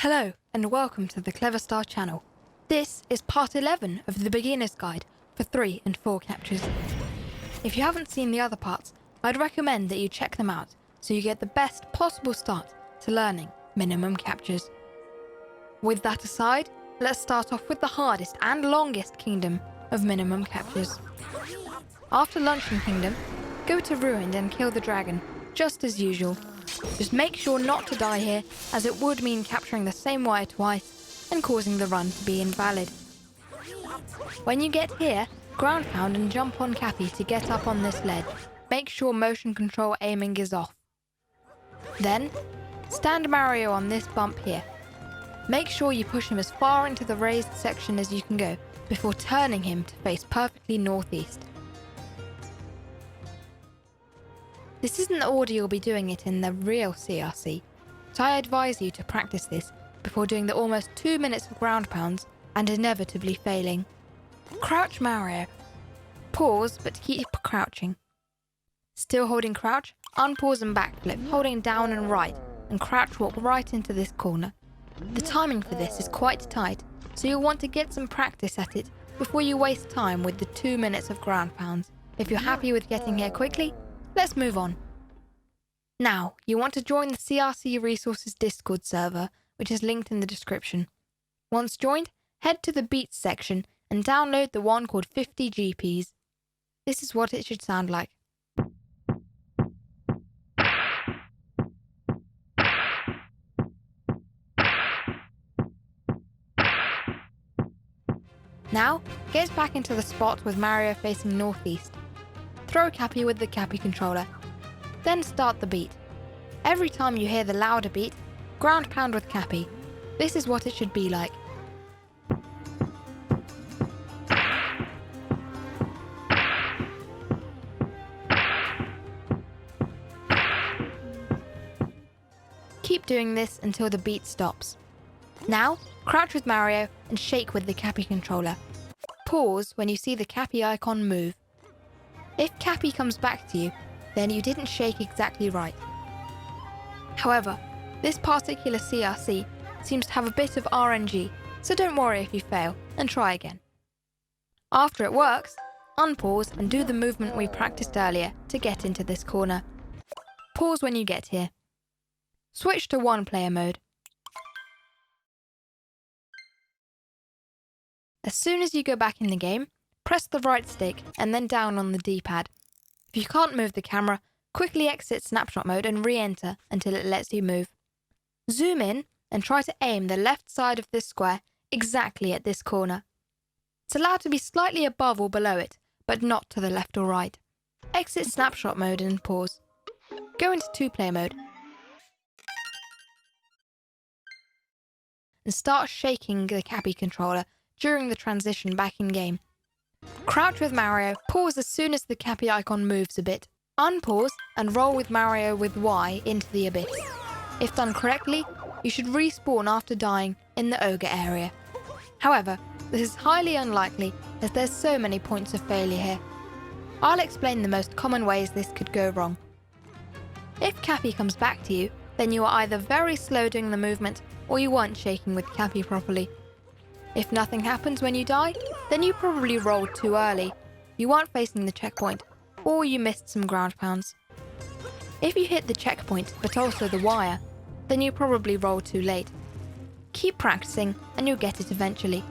Hello and welcome to the Cleverstar channel. This is part 11 of the beginner's guide for 3 and 4 captures. If you haven't seen the other parts, I'd recommend that you check them out so you get the best possible start to learning minimum captures. With that aside, let's start off with the hardest and longest kingdom of minimum captures. After Luncheon Kingdom, go to Ruined and kill the dragon, just as usual. Just make sure not to die here, as it would mean capturing the same wire twice and causing the run to be invalid. When you get here, ground pound and jump on Cappy to get up on this ledge. Make sure motion control aiming is off. Then, stand Mario on this bump here. Make sure you push him as far into the raised section as you can go before turning him to face perfectly northeast. This isn't the order you'll be doing it in the real CRC, so I advise you to practice this before doing the almost 2 minutes of ground pounds and inevitably failing. Crouch Mario. Pause, but keep crouching. Still holding crouch, unpause and backflip, holding down and right, and crouch walk right into this corner. The timing for this is quite tight, so you'll want to get some practice at it before you waste time with the 2 minutes of ground pounds. If you're happy with getting here quickly, let's move on. Now, you want to join the CRC Resources Discord server, which is linked in the description. Once joined, head to the Beats section and download the one called 50 GPs. This is what it should sound like. Now, get back into the spot with Mario facing northeast. Throw Cappy with the Cappy controller. Then start the beat. Every time you hear the louder beat, ground pound with Cappy. This is what it should be like. Keep doing this until the beat stops. Now, crouch with Mario and shake with the Cappy controller. Pause when you see the Cappy icon move. If Cappy comes back to you, then you didn't shake exactly right. However, this particular CRC seems to have a bit of RNG, so don't worry if you fail and try again. After it works, unpause and do the movement we practiced earlier to get into this corner. Pause when you get here. Switch to one-player mode. As soon as you go back in the game, press the right stick and then down on the D-pad. If you can't move the camera, quickly exit snapshot mode and re-enter until it lets you move. Zoom in and try to aim the left side of this square exactly at this corner. It's allowed to be slightly above or below it, but not to the left or right. Exit snapshot mode and pause. Go into two-player mode and start shaking the Cappy controller during the transition back in game. Crouch with Mario, pause as soon as the Cappy icon moves a bit. Unpause and roll with Mario with Y into the abyss. If done correctly, you should respawn after dying in the ogre area. However, this is highly unlikely as there's so many points of failure here. I'll explain the most common ways this could go wrong. If Cappy comes back to you, then you are either very slow doing the movement or you weren't shaking with Cappy properly. If nothing happens when you die, then you probably rolled too early, you weren't facing the checkpoint, or you missed some ground pounds. If you hit the checkpoint but also the wire, then you probably rolled too late. Keep practicing and you'll get it eventually.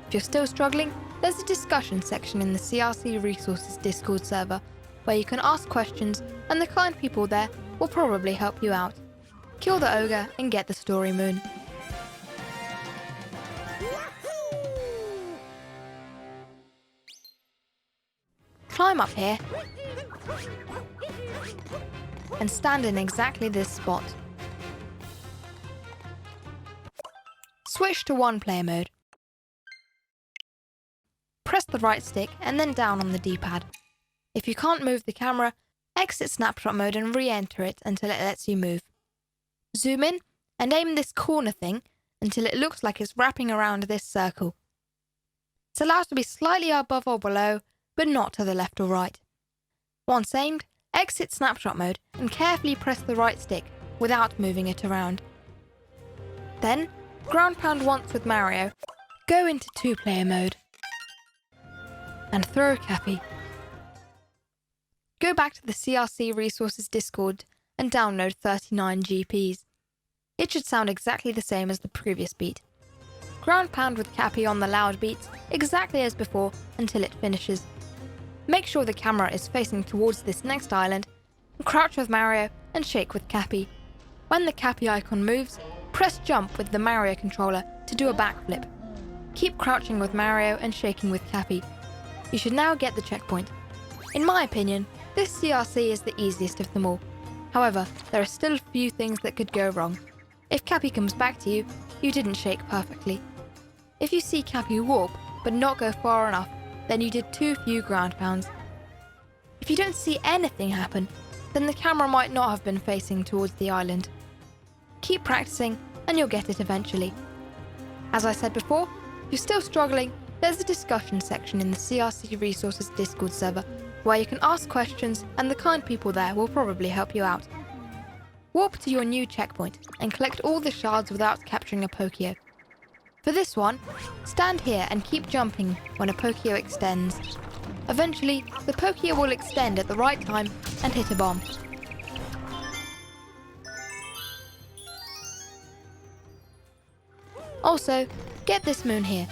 If you're still struggling, there's a discussion section in the CRC Resources Discord server where you can ask questions and the kind people there will probably help you out. Kill the ogre and get the story moon. Climb up here and stand in exactly this spot. Switch to one-player mode. Press the right stick and then down on the D-pad. If you can't move the camera, exit snapshot mode and re-enter it until it lets you move. Zoom in and aim this corner thing until it looks like it's wrapping around this circle. It's allowed to be slightly above or below, but not to the left or right. Once aimed, exit snapshot mode and carefully press the right stick without moving it around. Then, Ground pound once with Mario, go into 2-player mode, and throw Cappy. Go back to the CRC Resources Discord and download 39 GPs. It should sound exactly the same as the previous beat. Ground pound with Cappy on the loud beats exactly as before until it finishes. Make sure the camera is facing towards this next island, and crouch with Mario and shake with Cappy. When the Cappy icon moves, press jump with the Mario controller to do a backflip. Keep crouching with Mario and shaking with Cappy. You should now get the checkpoint. In my opinion, this CRC is the easiest of them all. However, there are still a few things that could go wrong. If Cappy comes back to you, you didn't shake perfectly. If you see Cappy warp but not go far enough, then you did too few ground pounds. If you don't see anything happen, then the camera might not have been facing towards the island. Keep practicing and you'll get it eventually. As I said before, if you're still struggling, there's a discussion section in the CRC Resources Discord server where you can ask questions and the kind people there will probably help you out. Warp to your new checkpoint and collect all the shards without capturing a Pokio. For this one, stand here and keep jumping when a Pokio extends. Eventually, the Pokio will extend at the right time and hit a bomb. Also, get this moon here.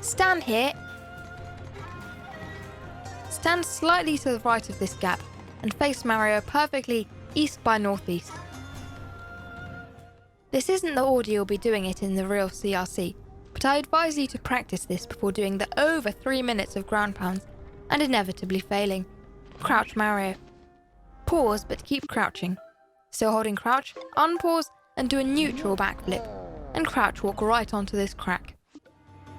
Stand here. Stand slightly to the right of this gap and face Mario perfectly east by northeast. This isn't the order you'll be doing it in the real CRC, but I advise you to practice this before doing the over 3 minutes of ground pounds and inevitably failing. Crouch Mario. Pause but keep crouching. Still holding crouch, unpause and do a neutral backflip, and crouch walk right onto this crack.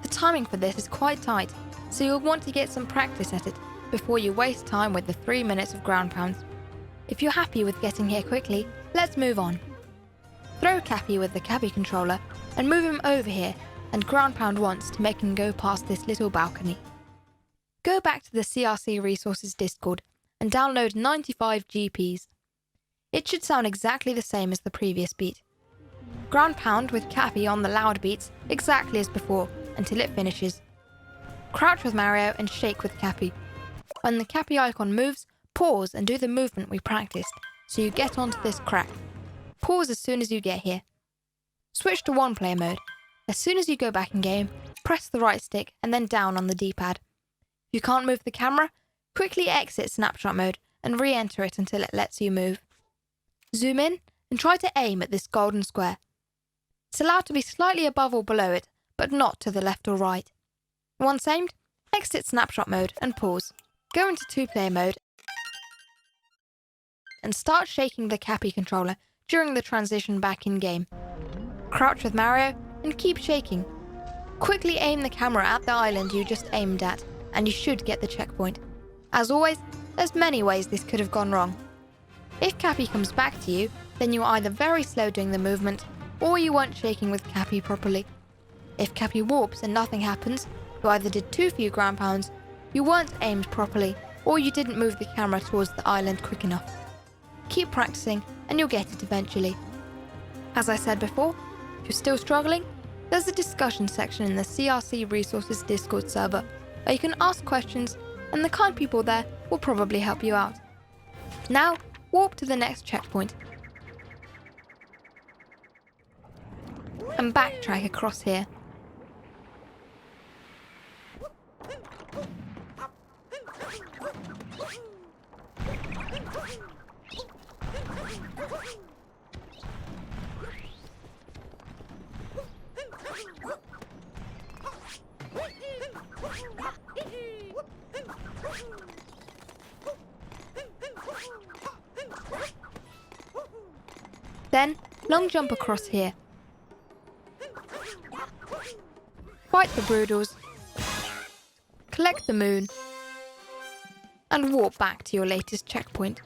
The timing for this is quite tight, so you'll want to get some practice at it before you waste time with the 3 minutes of ground pounds. If you're happy with getting here quickly, let's move on. Throw Cappy with the Cappy controller and move him over here and ground pound once to make him go past this little balcony. Go back to the CRC Resources Discord and download 95 GPs. It should sound exactly the same as the previous beat. Ground pound with Cappy on the loud beats exactly as before until it finishes. Crouch with Mario and shake with Cappy. When the Cappy icon moves, pause and do the movement we practiced so you get onto this crack. Pause as soon as you get here. Switch to 1-player mode. As soon as you go back in game, press the right stick and then down on the D-pad. If you can't move the camera, quickly exit snapshot mode and re-enter it until it lets you move. Zoom in and try to aim at this golden square. It's allowed to be slightly above or below it, but not to the left or right. Once aimed, exit snapshot mode and pause. Go into 2-player mode and start shaking the Cappy controller during the transition back in game. Crouch with Mario and keep shaking. Quickly aim the camera at the island you just aimed at, and you should get the checkpoint. As always, there's many ways this could have gone wrong. If Cappy comes back to you, then you're either very slow doing the movement, or you weren't shaking with Cappy properly. If Cappy warps and nothing happens, you either did too few ground pounds, you weren't aimed properly, or you didn't move the camera towards the island quick enough. Keep practicing and you'll get it eventually. As I said before, if you're still struggling, there's a discussion section in the CRC Resources Discord server where you can ask questions and the kind people there will probably help you out. Now, warp to the next checkpoint and backtrack across here. Then, long jump across here. Fight the Broodles, collect the moon, and warp back to your latest checkpoint.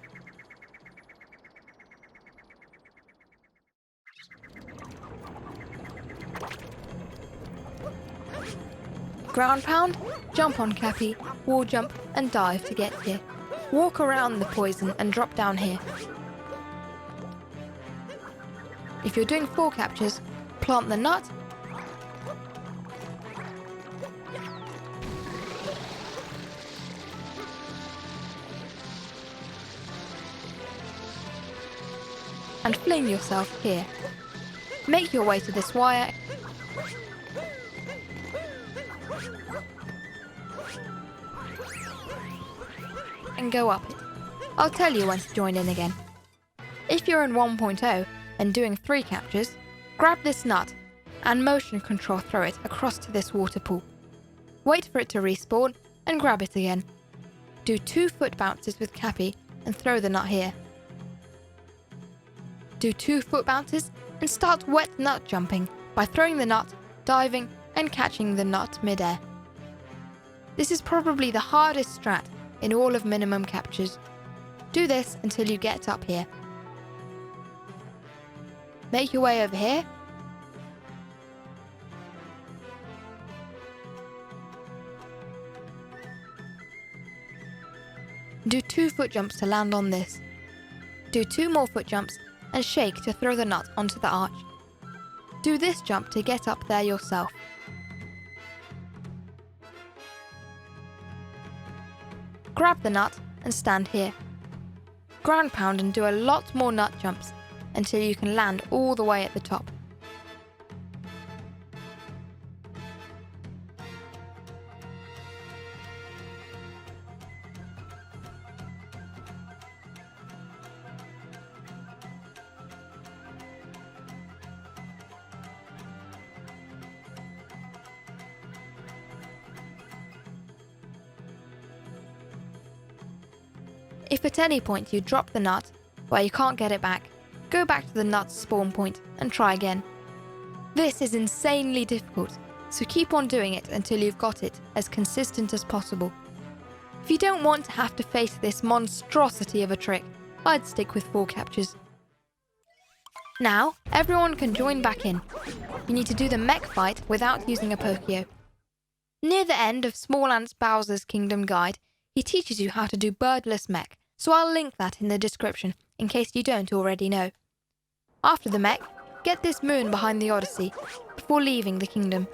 Ground pound, jump on Cappy, wall jump and dive to get here. Walk around the poison and drop down here. If you're doing 4 captures, plant the nut, and fling yourself here. Make your way to this wire and go up it. I'll tell you when to join in again. If you're in 1.0 and doing 3 captures, grab this nut and motion control throw it across to this water pool. Wait for it to respawn and grab it again. Do 2 foot bounces with Cappy and throw the nut here. Do 2 foot bounces and start wet nut jumping by throwing the nut, diving and catching the nut mid-air. This is probably the hardest strat in all of minimum captures. Do this until you get up here. Make your way over here. Do 2 foot jumps to land on this. Do 2 more foot jumps and shake to throw the nut onto the arch. Do this jump to get up there yourself. Grab the nut and stand here. Ground pound and do a lot more nut jumps until you can land all the way at the top. If at any point you drop the nut, where you can't get it back, go back to the nut's spawn point and try again. This is insanely difficult, so keep on doing it until you've got it as consistent as possible. If you don't want to have to face this monstrosity of a trick, I'd stick with 4 captures. Now, everyone can join back in. You need to do the mech fight without using a Pokio. Near the end of SmallAnt's Bowser's Kingdom guide, he teaches you how to do birdless mech, so I'll link that in the description in case you don't already know. After the mech, get this moon behind the Odyssey before leaving the kingdom.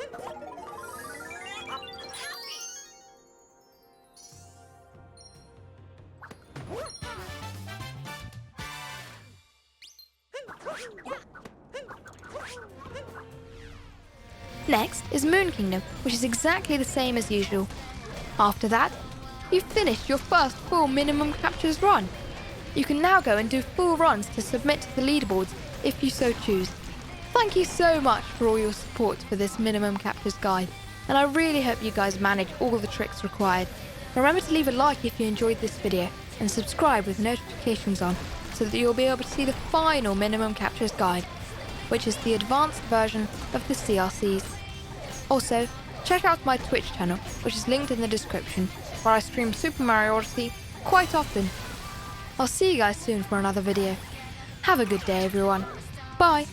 Next is Moon Kingdom, which is exactly the same as usual. After that, you've finished your first full minimum captures run. You can now go and do full runs to submit to the leaderboards if you so choose. Thank you so much for all your support for this minimum captures guide, and I really hope you guys manage all the tricks required. Remember to leave a like if you enjoyed this video, and subscribe with notifications on so that you'll be able to see the final minimum captures guide, which is the advanced version of the CRCs. Also, check out my Twitch channel, which is linked in the description, where I stream Super Mario Odyssey quite often. I'll see you guys soon for another video. Have a good day, everyone. Bye!